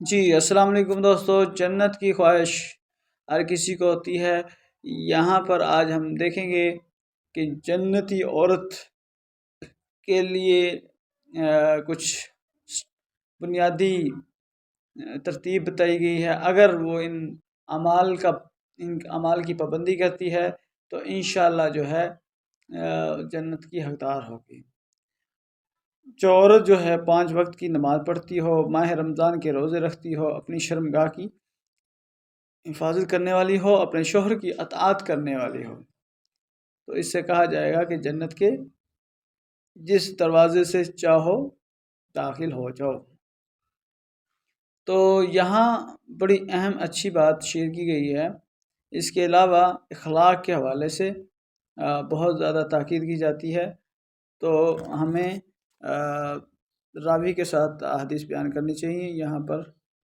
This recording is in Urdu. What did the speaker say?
جی السلام علیکم دوستو، جنت کی خواہش ہر کسی کو ہوتی ہے۔ یہاں پر آج ہم دیکھیں گے کہ جنتی عورت کے لیے کچھ بنیادی ترتیب بتائی گئی ہے۔ اگر وہ ان اعمال کی پابندی کرتی ہے تو انشاءاللہ جو ہے جنت کی حقدار ہوگی۔ جو عورت جو ہے 5 وقت کی نماز پڑھتی ہو، ماہ رمضان کے روزے رکھتی ہو، اپنی شرمگاہ کی حفاظت کرنے والی ہو، اپنے شوہر کی اطاعت کرنے والی ہو، تو اس سے کہا جائے گا کہ جنت کے جس دروازے سے چاہو داخل ہو جاؤ۔ تو یہاں بڑی اہم اچھی بات شیئر کی گئی ہے۔ اس کے علاوہ اخلاق کے حوالے سے بہت زیادہ تاکید کی جاتی ہے، تو ہمیں راوی کے ساتھ حدیث بیان کرنی چاہیے۔ یہاں پر